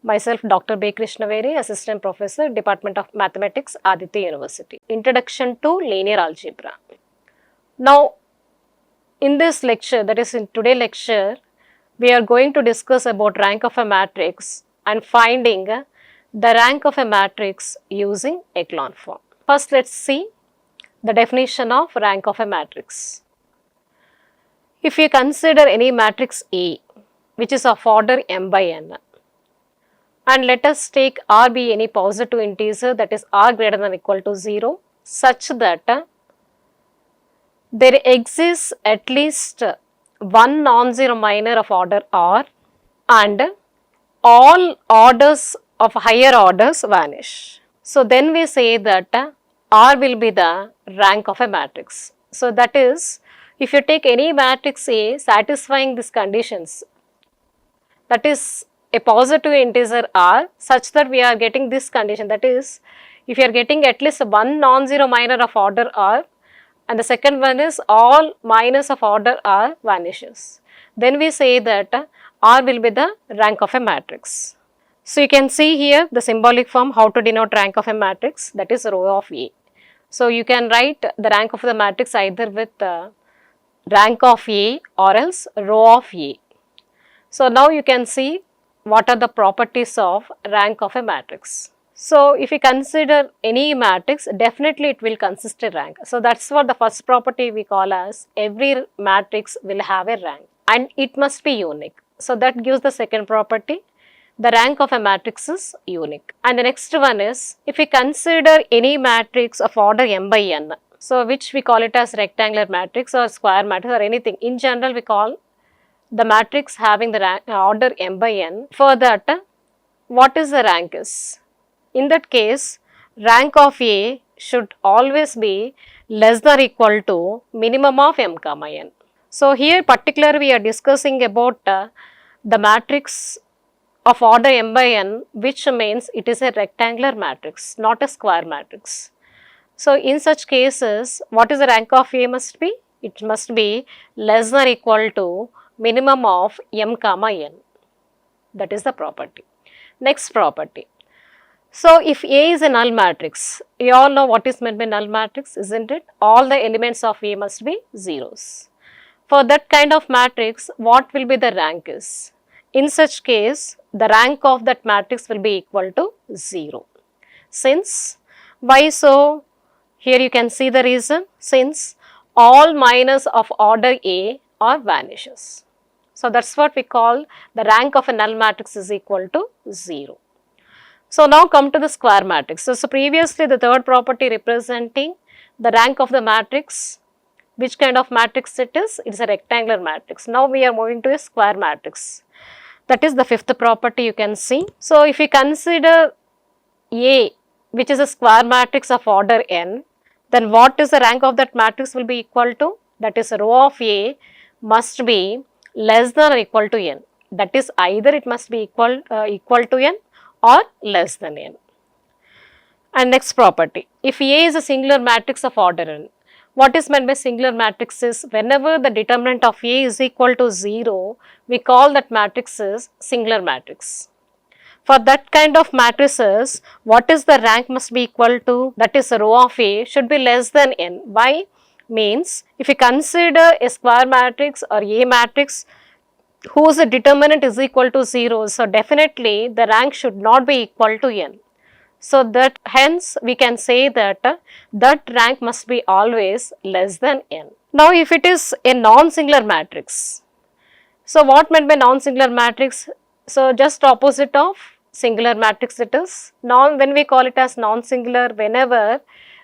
Myself, Dr.B.Krishnaveni, Assistant Professor, Department of Mathematics, Aditya University. Introduction to Linear Algebra. Now, in this lecture, that is in today's lecture, we are going to discuss about rank of a matrix and finding the rank of a matrix using echelon form. First, let's see the definition of rank of a matrix. If you consider any matrix A, which is of order m by n, and let us take R be any positive integer, that is R greater than or equal to 0, such that there exists at least one non-zero minor of order R and all orders of higher orders vanish. So, then we say that R will be the rank of a matrix. So, that is, if you take any matrix A satisfying these conditions, that is a positive integer R such that we are getting this condition, that is, if you are getting at least one non-zero minor of order R and the second one is all minors of order R vanishes, then we say that R will be the rank of a matrix. So, you can see here the symbolic form how to denote rank of a matrix, that is row of A. So, you can write the rank of the matrix either with rank of A or else row of A. So, now you can see what are the properties of rank of a matrix. So, if you consider any matrix, definitely it will consist a rank. So, that is what the first property we call as every matrix will have a rank and it must be unique. So, that gives the second property, the rank of a matrix is unique. And the next one is, if we consider any matrix of order m by n, so which we call it as rectangular matrix or square matrix or anything, in general we call the matrix having the rank, order m by n. For that, what is the rank is? In that case, rank of A should always be less than or equal to minimum of m comma n. So, here particularly we are discussing about the matrix of order m by n, which means it is a rectangular matrix, not a square matrix. So, in such cases, what is the rank of A must be? It must be less than or equal to minimum of m comma n. That is the property. Next property. So, if A is a null matrix, you all know what is meant by null matrix, isn't it? All the elements of A must be zeros. For that kind of matrix, what will be the rank is? In such case, the rank of that matrix will be equal to 0. Since, why so? Here you can see the reason, since all minors of order A are vanishes. So, that is what we call the rank of a null matrix is equal to 0. So, now come to the square matrix. So, previously the third property representing the rank of the matrix, which kind of matrix it is? It is a rectangular matrix. Now, we are moving to a square matrix. That is the fifth property you can see. So, if we consider A, which is a square matrix of order n, then what is the rank of that matrix will be equal to? That is, row of A must be less than or equal to n. That is, either it must be equal to n or less than n. And next property, if A is a singular matrix of order n, what is meant by singular matrix is, whenever the determinant of A is equal to 0, we call that matrix is singular matrix. For that kind of matrices, what is the rank must be equal to? That is, row of A should be less than n. Why? Means, if you consider a square matrix or A matrix whose determinant is equal to 0, so definitely the rank should not be equal to n. So, that hence we can say that that rank must be always less than n. Now, if it is a non-singular matrix, so what meant by non-singular matrix? So, just opposite of singular matrix it is. When we call it as non-singular, whenever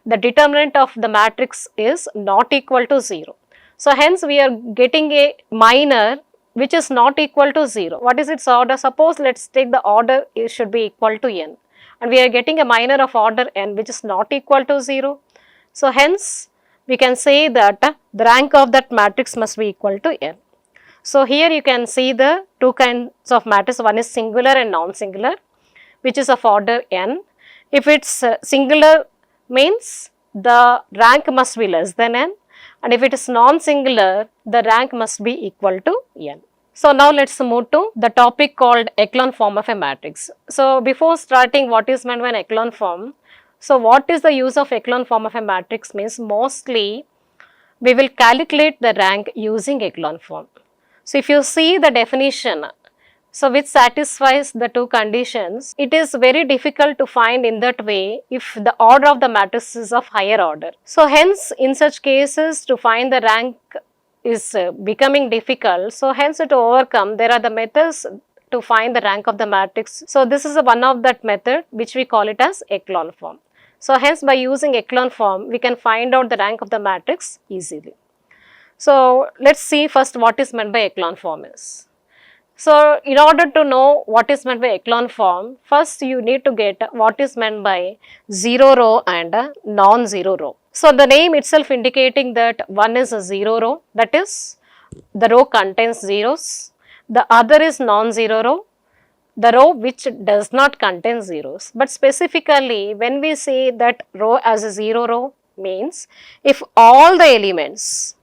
the determinant of the matrix is not equal to 0. So, hence we are getting a minor which is not equal to 0. What is its order? Suppose let us take the order, it should be equal to n, and we are getting a minor of order n which is not equal to 0. So, hence we can say that the rank of that matrix must be equal to n. So, here you can see the two kinds of matrix, one is singular and non-singular, which is of order n. If it is singular, means the rank must be less than n, and if it is non-singular, the rank must be equal to n. So now let's move to the topic called echelon form of a matrix. So before starting what is meant by an echelon form, so what is the use of echelon form of a matrix means mostly we will calculate the rank using echelon form. So if you see the definition, so which satisfies the two conditions, it is very difficult to find in that way if the order of the matrix is of higher order. So hence in such cases to find the rank is becoming difficult. So hence to overcome there are the methods to find the rank of the matrix. So this is one of that method which we call it as echelon form. So hence by using echelon form we can find out the rank of the matrix easily. So let's see first what is meant by echelon form is. So in order to know what is meant by echelon form, first you need to get what is meant by zero row and non-zero row. So the name itself indicating that one is a zero row, that is the row contains zeros. The other is non-zero row, the row which does not contain zeros. But specifically when we say that row as a zero row means if all the elements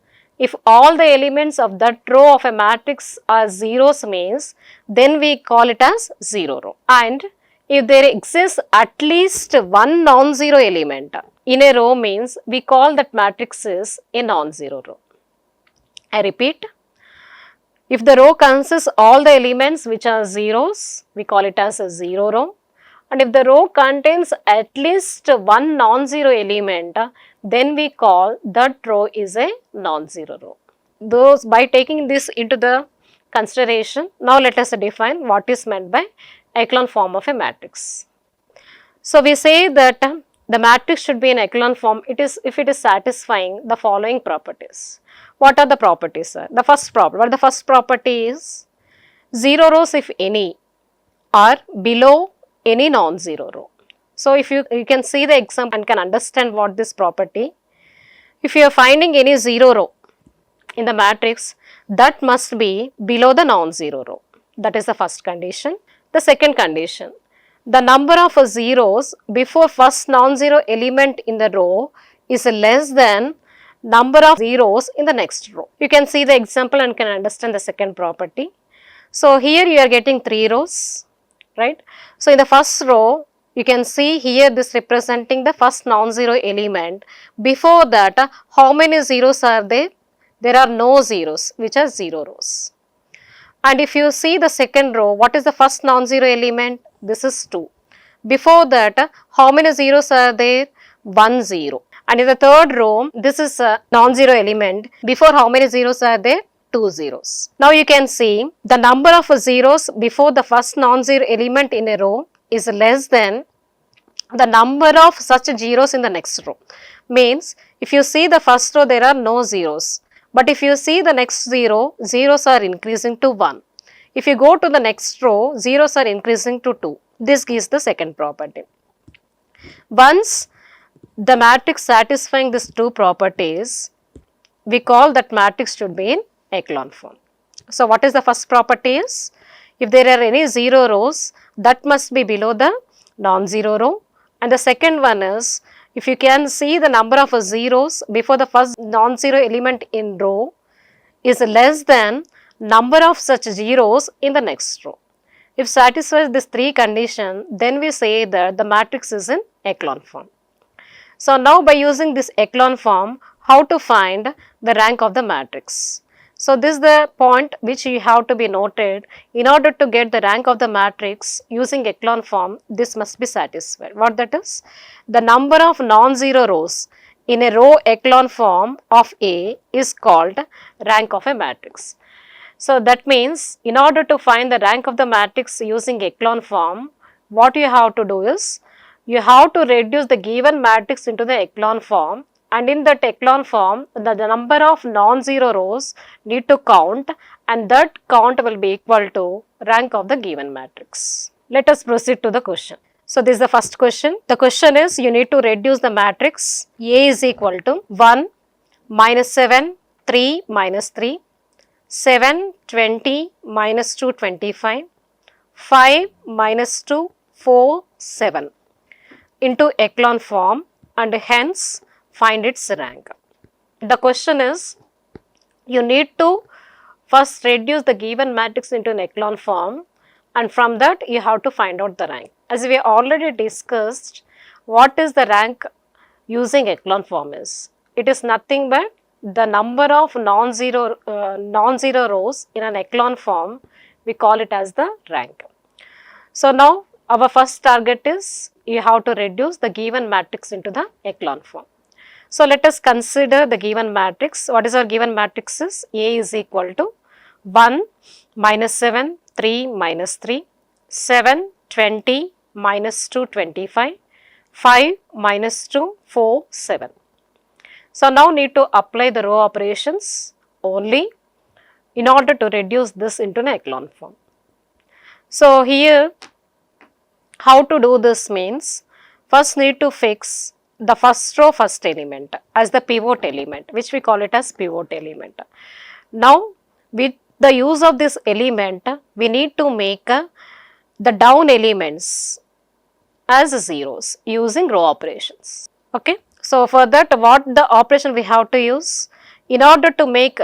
of that row of a matrix are zeros means then we call it as zero row. And if there exists at least one non-zero element in a row means we call that matrix is a non-zero row. I repeat, if the row consists all the elements which are zeros, we call it as a zero row. And if the row contains at least one non-zero element, then we call that row is a non-zero row. Those by taking this into the consideration, now let us define what is meant by echelon form of a matrix. So we say that the matrix should be in echelon form if it is satisfying the following properties. What are the properties? The first property is zero rows if any are below any non-zero row. So if you can see the example and can understand what this property. If you are finding any zero row in the matrix, that must be below the non-zero row. That is the first condition. The second condition, the number of zeros before first non-zero element in the row is less than number of zeros in the next row. You can see the example and can understand the second property. So here you are getting 3 rows, right? So in the first row, you can see here this representing the first non-zero element. Before that, how many zeros are there? There are no zeros, which are 0 rows. And if you see the second row, what is the first non-zero element? This is 2. Before that, how many zeros are there? 1 0. And in the third row, this is a non-zero element. Before how many zeros are there? 2 zeros. Now you can see the number of zeros before the first non-zero element in a row is less than the number of such zeros in the next row. Means if you see the first row there are no zeros. But if you see the next zero, zeros are increasing to 1. If you go to the next row, zeros are increasing to 2. This gives the second property. Once the matrix satisfying these two properties, we call that matrix should be in echelon form. So what is the first property is? If there are any 0 rows, that must be below the non-zero row. And the second one is, if you can see the number of zeros before the first non-zero element in row is less than number of such zeros in the next row. If satisfies these 3 conditions, then we say that the matrix is in echelon form. So now by using this echelon form, how to find the rank of the matrix? So this is the point which you have to be noted. In order to get the rank of the matrix using echelon form, this must be satisfied. What that is? The number of non-zero rows in a row echelon form of A is called rank of a matrix. So that means in order to find the rank of the matrix using echelon form, what you have to do is, you have to reduce the given matrix into the echelon form, and in that echelon form, the number of non-zero rows need to count, and that count will be equal to rank of the given matrix. Let us proceed to the question. So this is the first question. The question is, you need to reduce the matrix A is equal to 1, minus 7, 3, minus 3, 7, 20, minus 2, 25, 5, minus 2, 4, 7 into echelon form, and hence find its rank. The question is, you need to first reduce the given matrix into an echelon form, and from that you have to find out the rank. As we already discussed, what is the rank using echelon form is? It is nothing but the number of non-zero rows in an echelon form, we call it as the rank. So now our first target is you have to reduce the given matrix into the echelon form. So let us consider the given matrix. What is our given matrix is? A is equal to 1, minus 7, 3, minus 3, 7, 20, minus 2, 25, 5, minus 2, 4, 7. So now need to apply the row operations only in order to reduce this into an echelon form. So here how to do this means, first need to fix the first row first element as the pivot element, which we call it as pivot element. Now with the use of this element, we need to make the down elements as zeros using row operations. Okay. So for that, what the operation we have to use? In order to make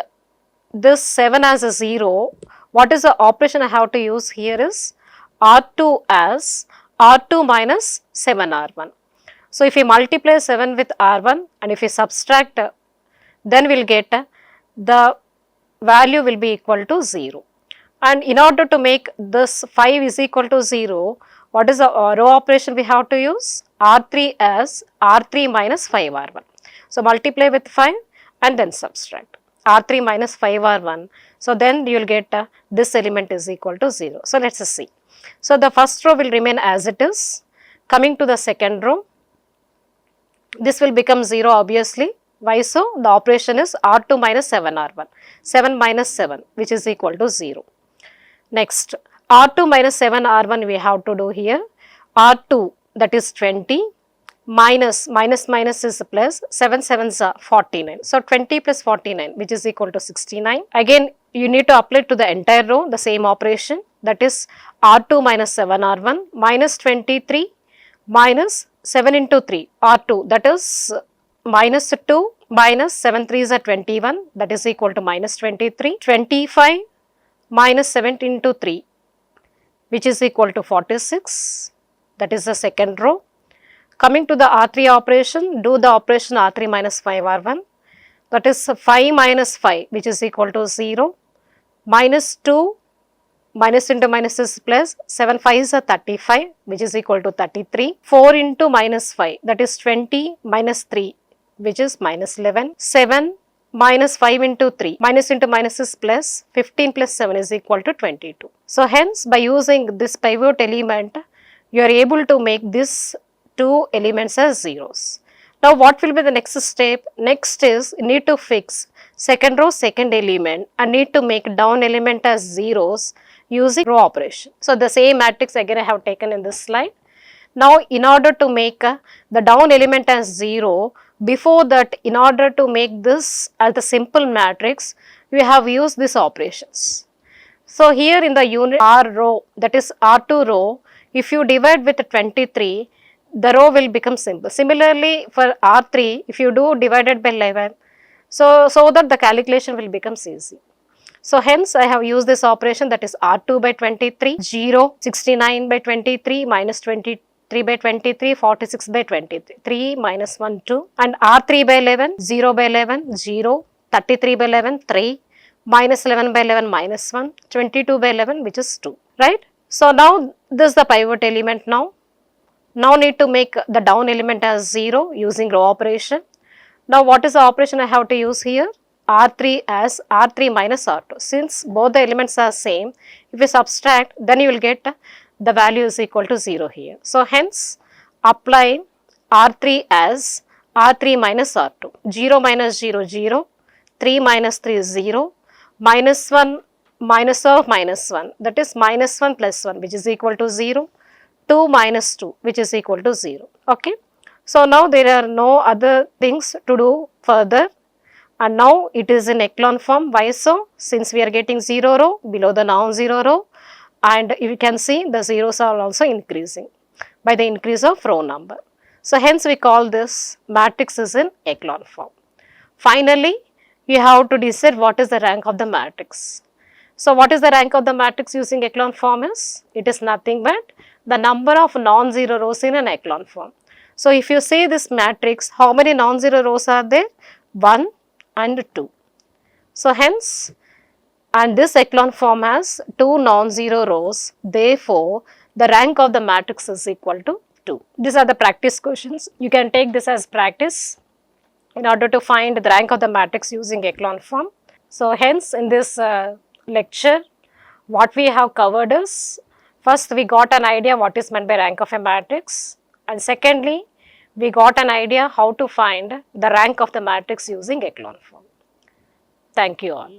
this 7 as a 0, what is the operation I have to use here is R2 as R2 minus 7R1. So if we multiply 7 with R1 and if we subtract, then we will get the value will be equal to 0. And in order to make this 5 is equal to 0, what is the row operation we have to use? R3 as R3 minus 5R1. So multiply with 5 and then subtract. R3 minus 5R1. So then you will get this element is equal to 0. So let us see. So the first row will remain as it is. Coming to the second row, this will become 0 obviously. Why so? The operation is R2 minus 7R1. 7 minus 7, which is equal to 0. Next, R2 minus 7R1 we have to do here. R2, that is 20, minus is plus, 7 sevens are 49. So 20 plus 49, which is equal to 69. Again, you need to apply to the entire row the same operation, that is R2 minus 7R1 minus 23 minus 7 into 3, R2, that is minus 2 minus 7 3s are 21, that is equal to minus 23, 25 minus 7 into 3, which is equal to 46, that is the second row. Coming to the R3 operation, do the operation R3 minus 5R1, that is 5 minus 5, which is equal to 0, minus 2, minus into minus is plus, 7 5s are 35, which is equal to 33, 4 into minus 5, that is 20 minus 3, which is minus 11, 7 minus 5 into 3, minus into minus is plus, 15 plus 7 is equal to 22. So hence by using this pivot element, you are able to make these two elements as zeros. Now what will be the next step? Next is you need to fix second row second element and need to make down element as zeros using row operation. So the same matrix again I have taken in this slide. Now in order to make the down element as 0, before that in order to make this as the simple matrix, we have used these operations. So here in the unit R row, that is R2 row, if you divide with 23, the row will become simple. Similarly for R3, if you do divided by 11, so that the calculation will become easy. So hence I have used this operation, that is R2 by 23, 0, 69 by 23, minus 23 by 23, 46 by 23, 3 minus 1, 2, and R3 by 11, 0 by 11, 0, 33 by 11, 3, minus 11 by 11, minus 1, 22 by 11, which is 2, right? So now this is the pivot element now. Now need to make the down element as 0 using row operation. Now what is the operation I have to use here? R3 as R3 minus R2. Since both the elements are same, if you subtract, then you will get the value is equal to 0 here. So hence apply R3 as R3 minus R2. 0 minus 0, 0, 3 minus 3 is 0, minus 1 minus of minus 1, that is minus 1 plus 1, which is equal to 0, 2 minus 2, which is equal to 0. Okay. So now there are no other things to do further. And now it is in echelon form. Why so? Since we are getting 0 row below the non-zero row, and you can see the zeros are also increasing by the increase of row number. So hence we call this matrix is in echelon form. Finally, you have to decide what is the rank of the matrix. So what is the rank of the matrix using echelon form is? It is nothing but the number of non-zero rows in an echelon form. So if you say this matrix, how many non-zero rows are there? 1 and 2. So hence, and this echelon form has 2 non-zero rows, therefore the rank of the matrix is equal to 2. These are the practice questions. You can take this as practice in order to find the rank of the matrix using echelon form. So hence in this lecture, what we have covered is, first we got an idea what is meant by rank of a matrix, and secondly we got an idea how to find the rank of the matrix using echelon form. Thank you all.